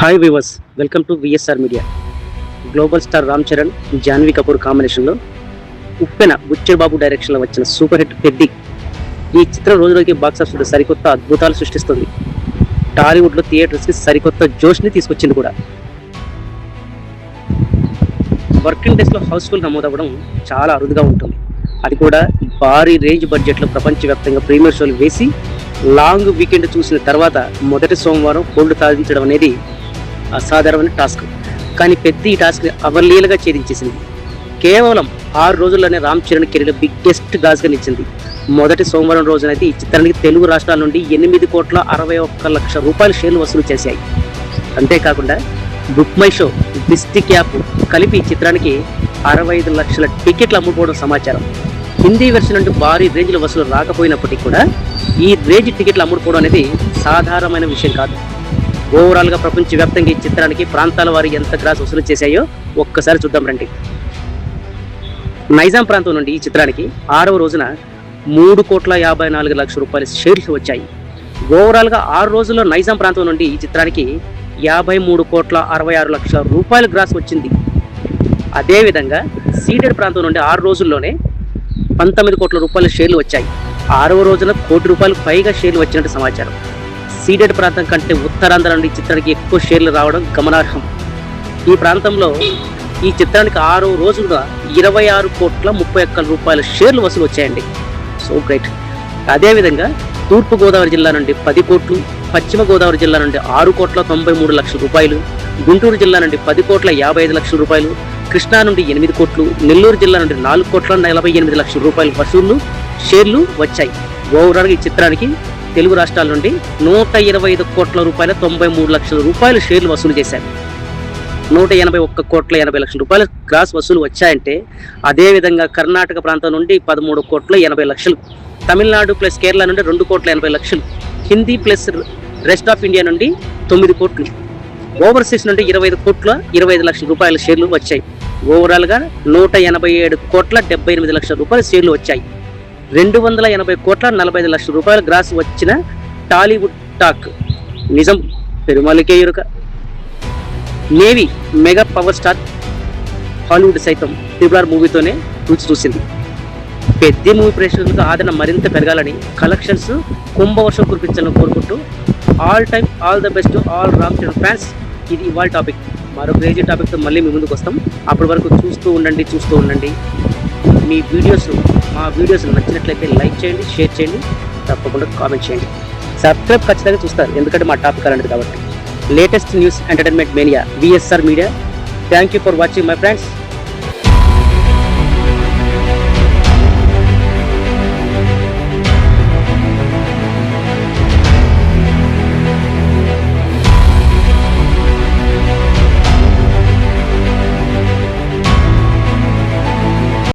Hi viewers, welcome to VSR media. Global star Ram Charan, Janhvi Kapoor కాంబినేషన్లో ఉప్పెన butcher బాబు డైరెక్షన్లో వచ్చిన సూపర్ హిట్ పెద్ది. ఈ చిత్రం రోజులోకి బాక్సాఫీస్లో సరికొత్త అద్భుతాలు సృష్టిస్తుంది. టాలీవుడ్లో థియేటర్స్కి సరికొత్త జోష్ని తీసుకొచ్చింది కూడా. వర్కింగ్ డేస్లో హౌస్ఫుల్ నమోదవ్వడం చాలా అరుదుగా ఉంటుంది. అది కూడా భారీ రేంజ్ బడ్జెట్లో ప్రపంచవ్యాప్తంగా ప్రీమియర్ షోలు వేసి లాంగ్ వీకెండ్ చూసిన తర్వాత మొదటి సోమవారం హోల్డ్ సాధించడం అనేది అసాధారణమైన టాస్క్. కానీ పెద్ద ఈ టాస్క్ అవలీలగా ఛేదించేసింది. కేవలం 6 రోజుల్లోనే రామ్ చరణ్ కెరీర్ బిగ్గెస్ట్ గాజ్గా నిలిచింది. మొదటి సోమవారం రోజునైతే ఈ చిత్రానికి తెలుగు రాష్ట్రాల నుండి 8,61,00,000 రూపాయల షేర్లు వసూలు చేశాయి. అంతేకాకుండా book my show, district app కలిపి ఈ చిత్రానికి 65 లక్షల టికెట్లు అమ్ముకోవడం సమాచారం. హిందీ వెర్షన్ అంటే భారీ రేంజ్ల వసూలు రాకపోయినప్పటికీ కూడా ఈ రేంజ్ టికెట్లు అమ్ముడుకోవడం అనేది సాధారణమైన విషయం కాదు. ఓవరాల్గా ప్రపంచవ్యాప్తంగా ఈ చిత్రానికి ప్రాంతాల వారి ఎంత గ్రాస్ వసూలు చేశాయో ఒక్కసారి చూద్దాం రండి. నైజాం ప్రాంతం నుండి ఈ చిత్రానికి 6వ రోజున 3,54,00,000 రూపాయల షేర్లు వచ్చాయి. ఓవరాల్గా 6 రోజుల్లో నైజాం ప్రాంతం నుండి ఈ చిత్రానికి 53,66,00,000 రూపాయల గ్రాస్ వచ్చింది. అదేవిధంగా సీడెడ్ ప్రాంతం నుండి 6 రోజుల్లోనే 19 కోట్ల రూపాయల షేర్లు వచ్చాయి. 6వ రోజున ₹1 కోటి పైగా షేర్లు వచ్చినట్టు సమాచారం. సీడెడ్ ప్రాంతం కంటే ఉత్తరాంధ్ర నుండి చిత్రానికి ఎక్కువ షేర్లు రావడం గమనార్హం. ఈ ప్రాంతంలో ఈ చిత్రానికి 6వ రోజుగా 26,31,00,000 రూపాయల షేర్లు వసూలు వచ్చాయండి. So great. అదేవిధంగా తూర్పుగోదావరి జిల్లా నుండి 10 కోట్లు, పశ్చిమ గోదావరి జిల్లా నుండి 6,93,00,000 రూపాయలు, గుంటూరు జిల్లా నుండి 10,55,00,000 రూపాయలు, కృష్ణా నుండి 8 కోట్లు, నెల్లూరు జిల్లా నుండి 4,48,00,000 రూపాయల వసూళ్లు షేర్లు వచ్చాయి. ఓవరాల్గా ఈ చిత్రానికి తెలుగు రాష్ట్రాల నుండి 125,93,00,000 రూపాయల షేర్లు వసూలు చేశారు. 181,80,00,000 రూపాయల గ్రాస్ వసూలు వచ్చాయంటే, అదేవిధంగా కర్ణాటక ప్రాంతం నుండి 13,80,00,000, తమిళనాడు ప్లస్ కేరళ నుండి 2,80,00,000, Hindi plus rest of India నుండి 9 కోట్లు, ఓవర్సీస్ నుండి 25,25,00,000 రూపాయల షేర్లు వచ్చాయి. ఓవరాల్గా 187,78,00,000 రూపాయల షేర్లు వచ్చాయి. 280,45,00,000 రూపాయల గ్రాస్ వచ్చిన టాలీవుడ్ టాక్ నిజం పెరుమాళికే ఎరుక. Navy mega power star Hollywood సైతం RRR మూవీతోనే రుచి చూసింది. పెద్ద మూవీ ప్రేక్షకులకు ఆదరణ మరింత పెరగాలని, కలెక్షన్స్ కుంభవర్షం కురిపించాలని కోరుకుంటూ all the best all Ram Charan fans. ఇది ఇవాళ టాపిక్. మరో క్రేజీ టాపిక్తో మళ్ళీ మీ ముందుకు వస్తాం. అప్పటి వరకు చూస్తూ ఉండండి. మా వీడియోస్ నచ్చినట్లయితే లైక్ చేయండి, షేర్ చేయండి, తప్పకుండా కామెంట్ చేయండి. సబ్స్క్రైబ్ ఖచ్చితంగా చూస్తారు, ఎందుకంటే మా టాపిక్ అలాంటిది కాబట్టి. Latest news, entertainment mania, VSR media. Thank you for watching my friends.